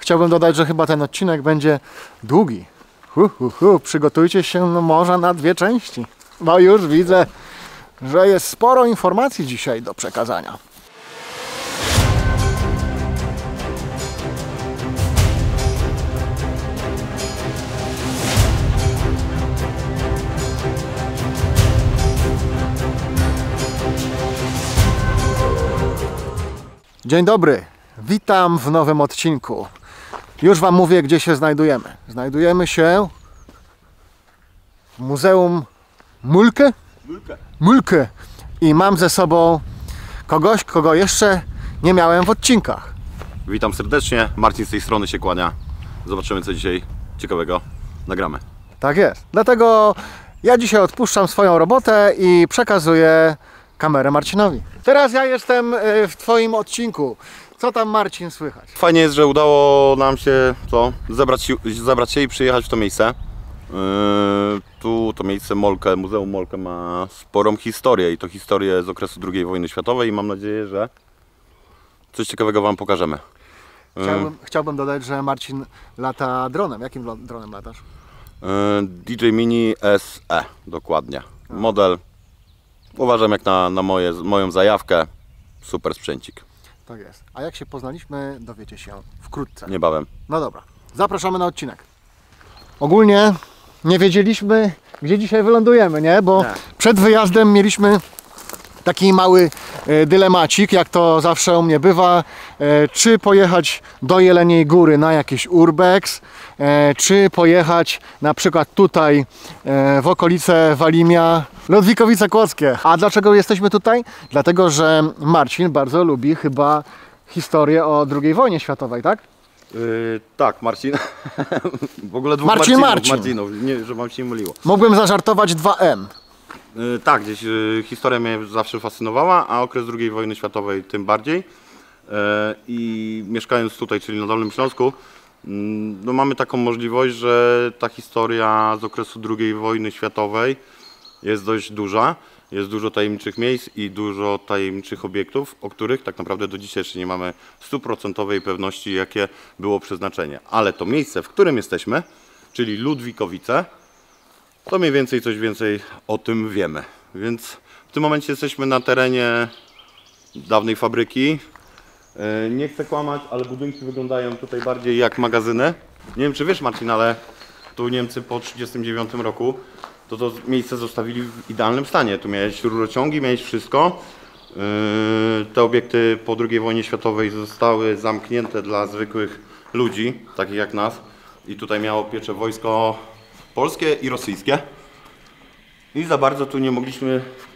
chciałbym dodać, że chyba ten odcinek będzie długi. Przygotujcie się może na 2 części. No już widzę, że jest sporo informacji dzisiaj do przekazania. Dzień dobry, witam w nowym odcinku. Już Wam mówię, gdzie się znajdujemy. Znajdujemy się w Muzeum Mulke. I mam ze sobą kogoś, kogo jeszcze nie miałem w odcinkach. Witam serdecznie, Marcin z tej strony się kłania. Zobaczymy, co dzisiaj ciekawego nagramy. Tak jest, dlatego ja dzisiaj odpuszczam swoją robotę i przekazuję kamerę Marcinowi. Teraz ja jestem w Twoim odcinku. Co tam, Marcin, słychać? Fajnie jest, że udało nam się zebrać się i przyjechać w to miejsce. Tu to miejsce Muzeum Molke ma sporą historię i to historię z okresu II wojny światowej i mam nadzieję, że coś ciekawego Wam pokażemy. Chciałbym dodać, że Marcin lata dronem. Jakim dronem latasz? DJI Mini SE, dokładnie. Model uważam jak na moją zajawkę. Super sprzęcik. Tak jest. A jak się poznaliśmy, dowiecie się wkrótce. Niebawem. No dobra, zapraszamy na odcinek. Ogólnie nie wiedzieliśmy, gdzie dzisiaj wylądujemy, nie? Bo przed wyjazdem mieliśmy taki mały dylemacik, jak to zawsze u mnie bywa, czy pojechać do Jeleniej Góry na jakiś urbex, czy pojechać na przykład tutaj w okolice Walimia, Ludwikowice Kłodzkie. A dlaczego jesteśmy tutaj? Dlatego, że Marcin bardzo lubi chyba historię o II wojnie światowej, tak? Tak, Marcin. W ogóle dwóch Marcinów, nie, że Wam się nie myliło. Mogłem zażartować 2M. Tak, gdzieś historia mnie zawsze fascynowała, a okres II wojny światowej tym bardziej. I mieszkając tutaj, czyli na Dolnym Śląsku, no mamy taką możliwość, że ta historia z okresu II wojny światowej jest dość duża. Jest dużo tajemniczych miejsc i dużo tajemniczych obiektów, o których tak naprawdę do dzisiaj jeszcze nie mamy 100% pewności, jakie było przeznaczenie. Ale to miejsce, w którym jesteśmy, czyli Ludwikowice, to mniej więcej coś więcej o tym wiemy. Więc w tym momencie jesteśmy na terenie dawnej fabryki. Nie chcę kłamać, ale budynki wyglądają tutaj bardziej jak magazyny. Nie wiem, czy wiesz, Marcin, ale tu Niemcy po 1939 roku to miejsce zostawili w idealnym stanie. Tu miałeś rurociągi, miałeś wszystko. Te obiekty po II wojnie światowej zostały zamknięte dla zwykłych ludzi, takich jak nas. I tutaj miało pieczę wojsko polskie i rosyjskie. I za bardzo tu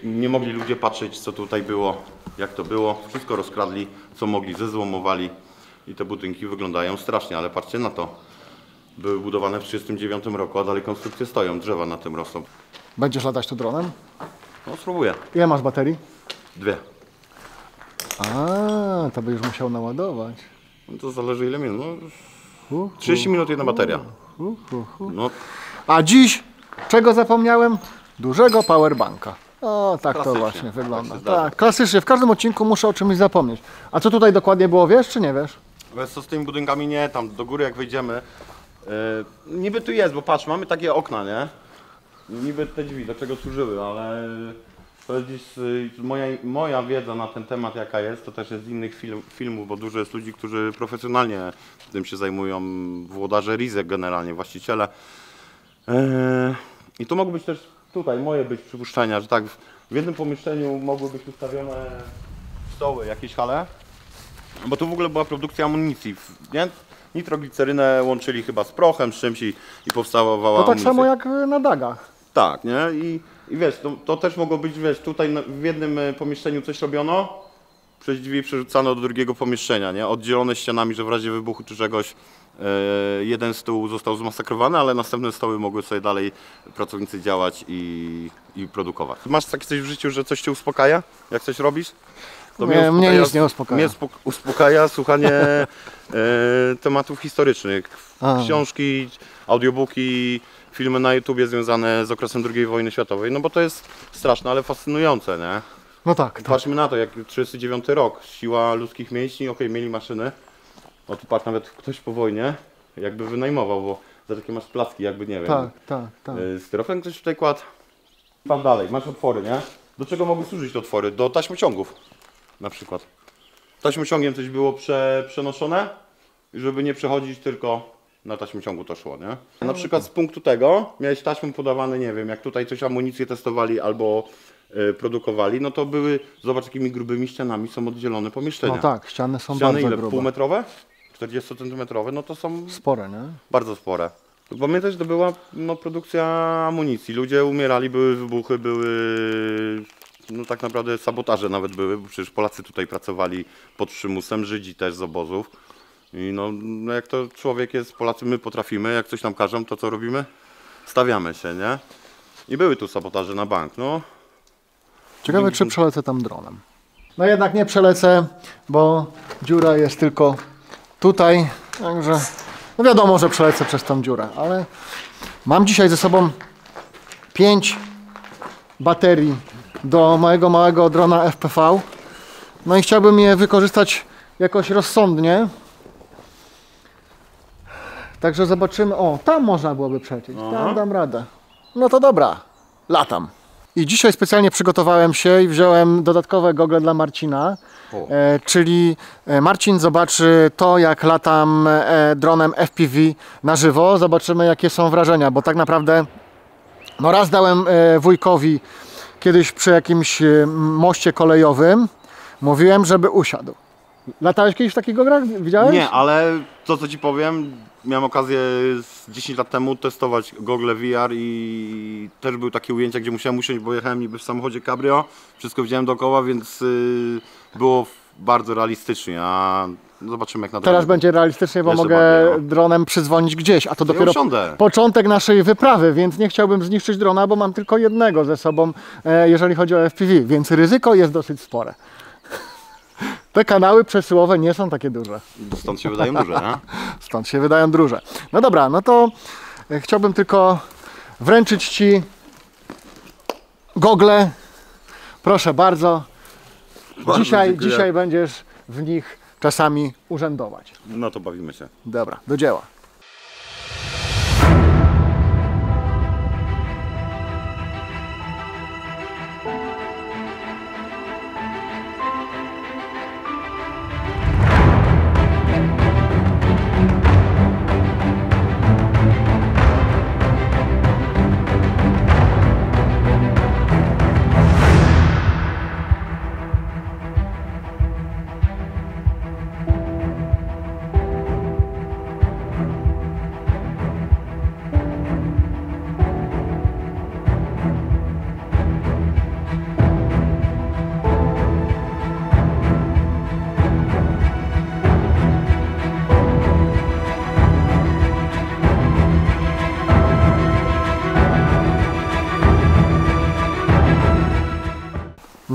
nie mogli ludzie patrzeć, co tutaj było, jak to było. Wszystko rozkradli, co mogli, zezłomowali. I te budynki wyglądają strasznie, ale patrzcie na to. Były budowane w 1939 roku, a dalej konstrukcje stoją, drzewa na tym rosną. Będziesz latać tu dronem? No spróbuję. Ile masz baterii? 2. A, to by już musiał naładować. No to zależy ile minut. No, 30 minut jedna bateria. No. A dziś, czego zapomniałem? Dużego powerbanka. O, tak to właśnie wygląda. Tak, klasycznie. W każdym odcinku muszę o czymś zapomnieć. A co tutaj dokładnie było, wiesz czy nie wiesz? Wiesz co, z tymi budynkami nie, tam do góry jak wejdziemy. Niby tu jest, bo patrz, mamy takie okna, nie? Niby te drzwi, do czego służyły, ale to jest gdzieś moja wiedza na ten temat jaka jest, to też jest z innych filmów, bo dużo jest ludzi, którzy profesjonalnie tym się zajmują, włodarze rizek generalnie, właściciele. I tu mogły być też, tutaj moje być przypuszczenia, że tak w jednym pomieszczeniu mogły być ustawione stoły, jakieś hale, bo tu w ogóle była produkcja amunicji, nie? Nitroglicerynę łączyli chyba z prochem, z czymś i powstawała To tak amunicja. samo jak na dagach. Tak, nie? I wiesz, to też mogło być, wiesz, tutaj w jednym pomieszczeniu coś robiono, przez drzwi przerzucano do drugiego pomieszczenia, nie? Oddzielone ścianami, że w razie wybuchu czy czegoś jeden stół został zmasakrowany, ale następne stoły mogły sobie dalej pracownicy działać i produkować. Masz takie coś w życiu, że coś cię uspokaja, jak coś robisz? To mnie nic nie uspokaja. Mnie uspokaja słuchanie tematów historycznych. Książki, audiobooki, filmy na YouTubie związane z okresem II wojny światowej, no bo to jest straszne, ale fascynujące, nie? No tak. Patrzmy na to, jak 1939 rok, siła ludzkich mięśni, okej, mieli maszyny, O, tu patrz, nawet ktoś po wojnie jakby wynajmował, bo za takie masz placki, jakby nie wiem. Tak. Styropian ktoś tutaj kładł. Tam dalej, masz otwory, nie? Do czego mogły służyć te otwory? Do taśmociągów na przykład. Taśmociągiem coś było przenoszone, żeby nie przechodzić, tylko na taśmociągu to szło, nie? Na przykład z punktu tego miałeś taśmą podawane, nie wiem, jak tutaj coś amunicję testowali albo produkowali, no to były, zobacz jakimi grubymi ścianami są oddzielone pomieszczenia. No tak, ściany są Ściany bardzo ile? grube. Półmetrowe? 40-centymetrowe? No to są Spore, nie? bardzo spore. Pamiętaj, że to była no, produkcja amunicji. Ludzie umierali, były wybuchy, były no tak naprawdę sabotaże nawet były, bo przecież Polacy tutaj pracowali pod przymusem, Żydzi też z obozów. I no jak to człowiek jest, Polacy my potrafimy, jak coś nam każą, to co robimy? Stawiamy się, nie? I były tu sabotaże na bank, no. Ciekawe, czy przelecę tam dronem. No jednak nie przelecę, bo dziura jest tylko tutaj, także no wiadomo, że przelecę przez tą dziurę, ale mam dzisiaj ze sobą 5 baterii do mojego małego drona FPV. No i chciałbym je wykorzystać jakoś rozsądnie. Także zobaczymy. O, tam można byłoby przelecieć. Tam dam radę. No to dobra, latam. I dzisiaj specjalnie przygotowałem się i wziąłem dodatkowe gogle dla Marcina. Czyli Marcin zobaczy to, jak latam dronem FPV na żywo. Zobaczymy, jakie są wrażenia, bo tak naprawdę no raz dałem wujkowi kiedyś przy jakimś moście kolejowym. Mówiłem, żeby usiadł. Latałeś kiedyś w takich goglach? Widziałeś? Nie, ale to co ci powiem, miałem okazję z 10 lat temu testować gogle VR i też były takie ujęcia, gdzie musiałem usiąść, bo jechałem niby w samochodzie cabrio, wszystko widziałem dookoła, więc było bardzo realistycznie, a zobaczymy jak na Teraz dronie. będzie realistycznie, bo Jeszcze mogę bardziej, no. dronem przydzwonić gdzieś, a to dopiero usiądę. początek naszej wyprawy, więc nie chciałbym zniszczyć drona, bo mam tylko jednego ze sobą, jeżeli chodzi o FPV, więc ryzyko jest dosyć spore. Te kanały przesyłowe nie są takie duże. Stąd się wydają duże, nie? Stąd się wydają duże. No dobra, no to chciałbym tylko wręczyć Ci gogle. Proszę bardzo. Bardzo dziękuję. Dzisiaj będziesz w nich czasami urzędować. No to bawimy się. Dobra, do dzieła.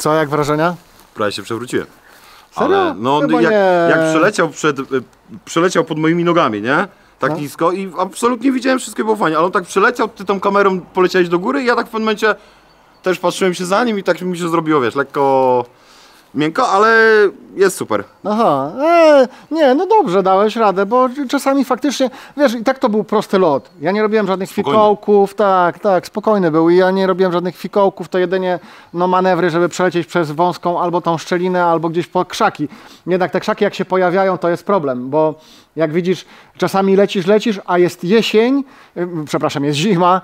Co, jak wrażenia? Prawie się przewróciłem. Serio? Ale no, Chyba jak nie. przeleciał pod moimi nogami, nie? Tak nisko i absolutnie widziałem, wszystko było fajnie, ale on tak przeleciał, ty tą kamerą poleciałeś do góry i ja tak w pewnym momencie też patrzyłem się za nim i tak mi się zrobiło, wiesz, lekko miękko, ale jest super. Aha, nie, no dobrze, dałeś radę, bo czasami faktycznie, wiesz, i tak to był prosty lot. Ja nie robiłem żadnych Spokojny. fikołków, tak, spokojny był i ja nie robiłem żadnych fikołków, to jedynie no, manewry, żeby przelecieć przez wąską albo tą szczelinę, albo gdzieś po krzaki. Jednak te krzaki jak się pojawiają, to jest problem, bo jak widzisz, czasami lecisz, a jest jesień, przepraszam, jest zima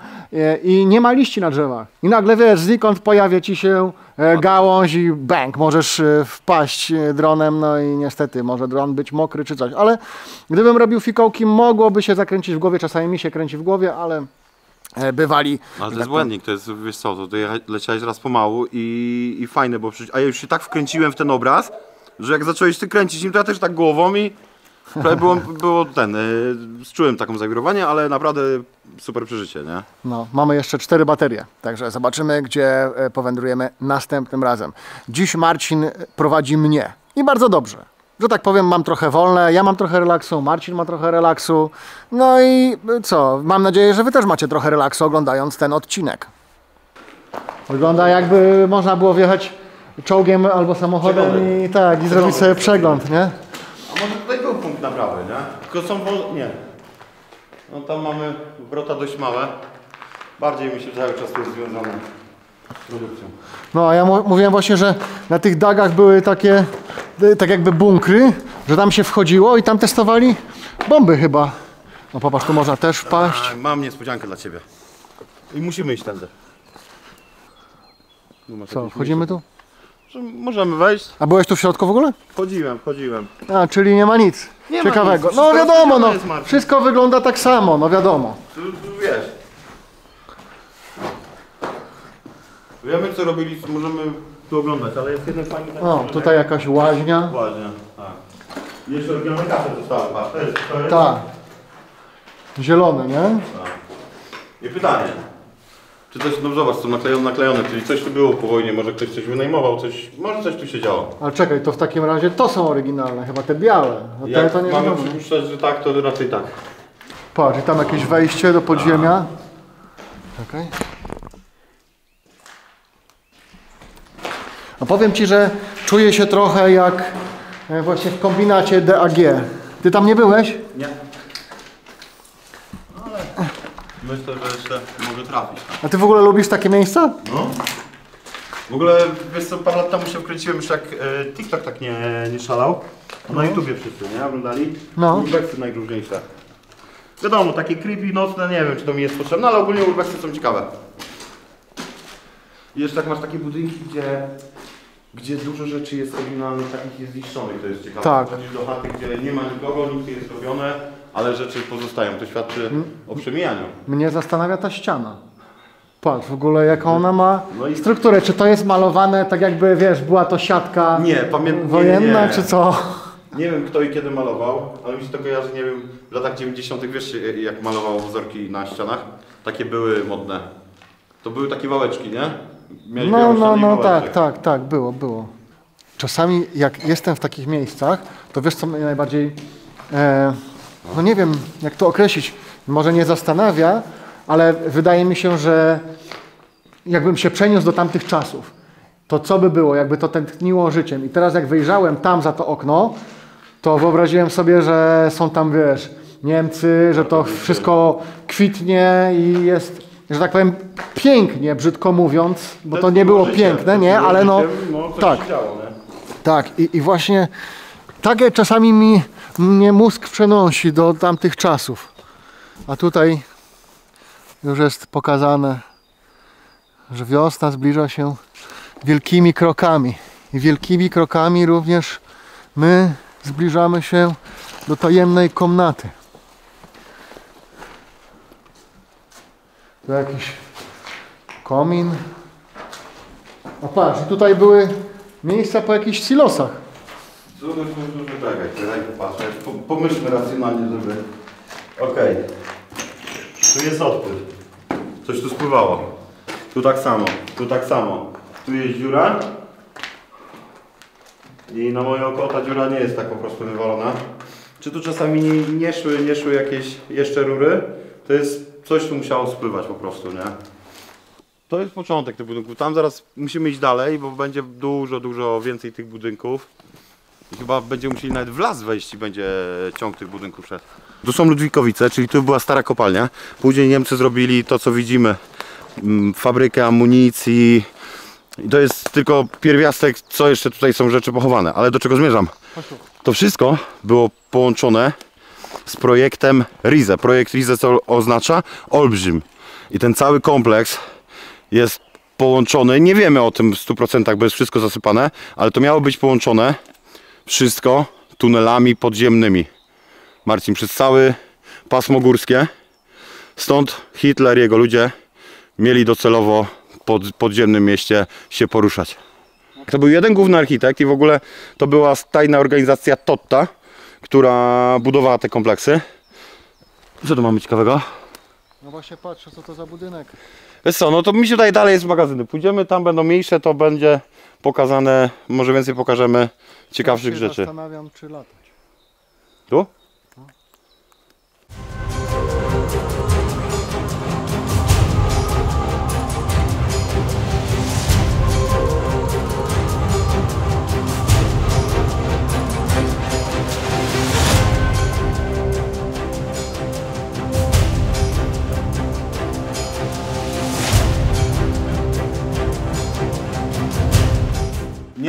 i nie ma liści na drzewach. I nagle, wiesz, znikąd pojawia ci się gałąź i bang, możesz wpaść dronem, no i niestety może dron być mokry czy coś, ale gdybym robił fikołki, mogłoby się zakręcić w głowie, czasami mi się kręci w głowie, ale bywali. Ale to jest błędnik, to jest, wiesz co, to ty leciałeś raz pomału i fajne, bo przecież, a ja już się tak wkręciłem w ten obraz, że jak zacząłeś ty kręcić nim, to ja też tak głową i było czułem taką zawirowanie, ale naprawdę super przeżycie, nie? No, mamy jeszcze 4 baterie, także zobaczymy, gdzie powędrujemy następnym razem. Dziś Marcin prowadzi mnie i bardzo dobrze. Że tak powiem, mam trochę wolne, ja mam trochę relaksu, Marcin ma trochę relaksu. No i co, mam nadzieję, że wy też macie trochę relaksu oglądając ten odcinek. Wygląda jakby można było wjechać czołgiem albo samochodem i zrobić sobie przegląd, nie? A może tutaj był punkt ich naprawy, nie? Tylko są nie. No tam mamy wrota dość małe. Bardziej mi się cały czas to jest związane z produkcją. No a ja mówiłem właśnie, że na tych dagach były takie, tak jakby bunkry, że tam się wchodziło i tam testowali bomby chyba. No popatrz, tu można też wpaść. Mam niespodziankę dla ciebie. I musimy iść tędy. Co, wchodzimy tu? Możemy wejść. A byłeś tu w środku w ogóle? Wchodziłem. A, czyli nie ma nic Nie ma ciekawego. nic. No Wszystko wiadomo, no, jest, Marcin. wszystko wygląda tak samo, no wiadomo. Tu wiesz. Wiemy co robili, możemy tu oglądać, ale jest jeden fajny taki. O, tutaj jakaś łaźnia. Ładnie, tak. Jeszcze oryginalne kasy zostały, patrz, to jest. Tak. Zielone, nie? Tak. I pytanie. Czy coś, no zobacz, są naklejone, czyli coś tu było po wojnie, może ktoś coś wynajmował, może coś tu się działo. Ale czekaj, to w takim razie to są oryginalne, chyba te białe. No te Jak to nie mamy wiadomo. przypuszczać, że tak, to raczej tak. Patrz, i tam jakieś wejście do podziemia. Czekaj. No powiem Ci, że czuję się trochę jak właśnie w kombinacie DAG. Ty tam nie byłeś? Nie. Ale myślę, że jeszcze mogę trafić. A Ty w ogóle lubisz takie miejsca? No. W ogóle, wiesz co, parę lat temu się wkręciłem już jak TikTok tak nie szalał. Na YouTubie wszyscy, nie? Oglądali? No. Urbexy najróżniejsze. Wiadomo, takie creepy, nocne, nie wiem czy to mi jest potrzebne, ale ogólnie urbexy są ciekawe. I jeszcze tak masz takie budynki, gdzie dużo rzeczy jest oryginalnych, takich jest zniszczonych, to jest ciekawe. Tak. Chodzisz do chaty, gdzie nie ma nikogo, nic nie jest robione, ale rzeczy pozostają. To świadczy o przemijaniu. Mnie zastanawia ta ściana. Patrz, w ogóle jaką ona ma No i- strukturę. Czy to jest malowane tak jakby, wiesz, była to siatka Nie, pamiętam. wojenna, czy co? Nie wiem kto i kiedy malował, ale mi się to kojarzy, nie wiem, w latach 90. wiesz jak malowało wzorki na ścianach? Takie były modne. To były takie wałeczki, nie? Miałeś białą ścianę i wałeczek. tak, było. Czasami jak jestem w takich miejscach, to wiesz co mnie najbardziej, no nie wiem jak to określić, może nie zastanawia, ale wydaje mi się, że jakbym się przeniósł do tamtych czasów, to co by było, jakby to tętniło życiem. I teraz jak wyjrzałem tam za to okno, to wyobraziłem sobie, że są tam, wiesz, Niemcy, że to wszystko kwitnie i jest, że tak powiem, pięknie, brzydko mówiąc, bo to nie było piękne, nie, ale no, tak, tak. I właśnie takie czasami mnie mózg przenosi do tamtych czasów. A tutaj już jest pokazane, że wiosna zbliża się wielkimi krokami. I wielkimi krokami również my zbliżamy się do tajemnej komnaty. Tu jakiś komin. A patrz, tutaj były miejsca po jakichś silosach. Czekaj, daj popatrzę. Pomyślmy racjonalnie, żeby... Okej. Tu jest odpływ. Coś tu spływało. Tu tak samo, tu tak samo. Tu jest dziura. I na moje oko ta dziura nie jest tak po prostu wywalona. Czy tu czasami nie szły jakieś jeszcze rury? To jest coś, tu musiało spływać po prostu, nie? To jest początek tych budynków. Tam zaraz musimy iść dalej, bo będzie dużo więcej tych budynków. I chyba będziemy musieli nawet w las wejść i będzie ciąg tych budynków szedł. Tu są Ludwikowice, czyli tu była stara kopalnia. Później Niemcy zrobili to, co widzimy. Fabrykę amunicji. I to jest tylko pierwiastek, co jeszcze tutaj są rzeczy pochowane. Ale do czego zmierzam? To wszystko było połączone z projektem RIZE. Projekt RIZE co oznacza? Olbrzym. I ten cały kompleks jest połączony, nie wiemy o tym w 100%, bo jest wszystko zasypane, ale to miało być połączone wszystko tunelami podziemnymi. Marcin, przez całe pasmo górskie. Stąd Hitler i jego ludzie mieli docelowo po podziemnym mieście się poruszać. To był jeden główny architekt i w ogóle to była tajna organizacja Totta, która budowała te kompleksy. Co tu mamy ciekawego? No właśnie patrzę, co to za budynek. Wiesz co, no to mi się tutaj dalej jest magazyny. Pójdziemy, tam będą mniejsze, to będzie pokazane, może więcej pokażemy ciekawszych Ja się rzeczy. Zastanawiam, czy latać. Tu?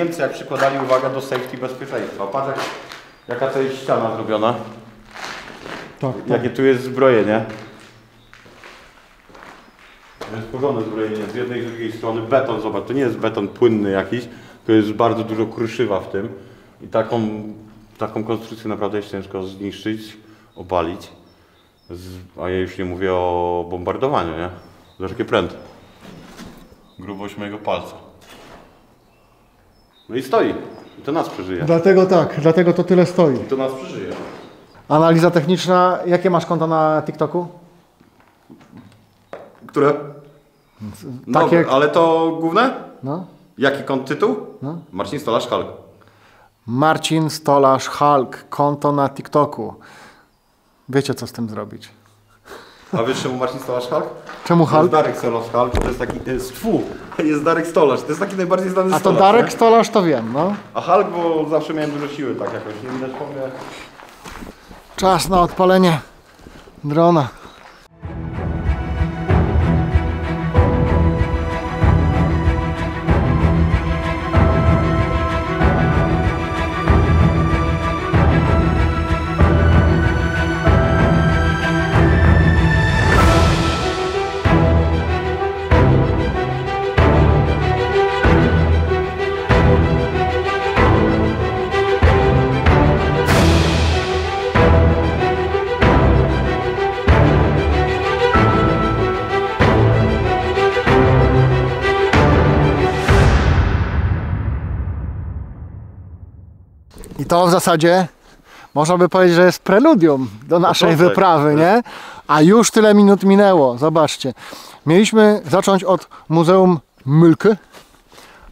Niemcy jak przykładali uwagę do safety bezpieczeństwa. Patrz jaka to jest ściana zrobiona. Tak, Jakie tu jest zbrojenie. To jest porządne zbrojenie z jednej i z drugiej strony. Beton, zobacz, to nie jest beton płynny jakiś, to jest bardzo dużo kruszywa w tym. I taką konstrukcję naprawdę jest ciężko zniszczyć, obalić. A ja już nie mówię o bombardowaniu, nie? Zobacz jakie pręty. Grubość mojego palca. No i stoi. I to nas przeżyje. Dlatego to tyle stoi. I to nas przeżyje. Analiza techniczna. Jakie masz konto na TikToku? Które? No, Takie... ale to główne? No. Jaki tytuł? No. Marcin Stolarz Hulk. Marcin Stolarz Hulk. Konto na TikToku. Wiecie co z tym zrobić. A wiesz czemu Marcin Stolarz Hulk? Czemu To jest Hulk? Darek Stolarz Hulk, to jest taki... jest Darek Stolarz, to jest taki najbardziej znany A to stolarz, Darek nie? Stolarz to wiem, no. A Hulk, bo zawsze miałem dużo siły, tak jakoś, nie widać po mnie. Czas na odpalenie drona. I to w zasadzie można by powiedzieć, że jest preludium do naszej Początek. wyprawy, nie? A już tyle minut minęło, zobaczcie. Mieliśmy zacząć od Muzeum Mylky,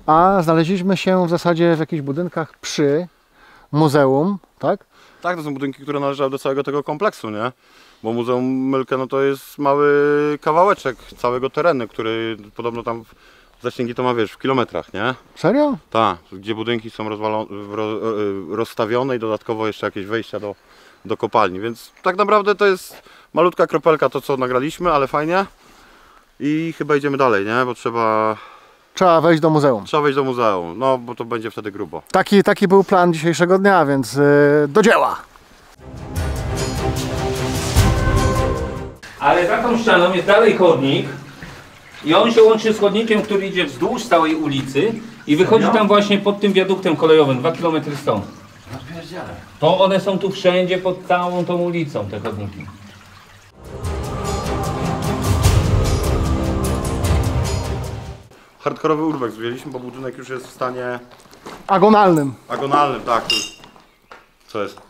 a znaleźliśmy się w zasadzie w jakichś budynkach przy muzeum, tak? Tak, to są budynki, które należały do całego tego kompleksu, nie? Bo Muzeum Mylkę, no to jest mały kawałeczek całego terenu, który podobno tam zasięgi to ma, wiesz, w kilometrach, nie? Serio? Tak, gdzie budynki są rozstawione i dodatkowo jeszcze jakieś wejścia do kopalni, więc tak naprawdę to jest malutka kropelka to co nagraliśmy, ale fajnie i chyba idziemy dalej, nie? Bo trzeba Wejść do muzeum. wejść do muzeum, no bo to będzie wtedy grubo. Taki był plan dzisiejszego dnia, więc do dzieła. Ale za tą ścianą jest dalej chodnik i on się łączy z chodnikiem, który idzie wzdłuż całej ulicy i wychodzi tam właśnie pod tym wiaduktem kolejowym, 2 km stąd. To one są tu wszędzie pod całą tą ulicą, te chodniki. Hardkorowy urbex wzięliśmy, bo budynek już jest w stanie Agonalnym. agonalnym, tak. Co jest?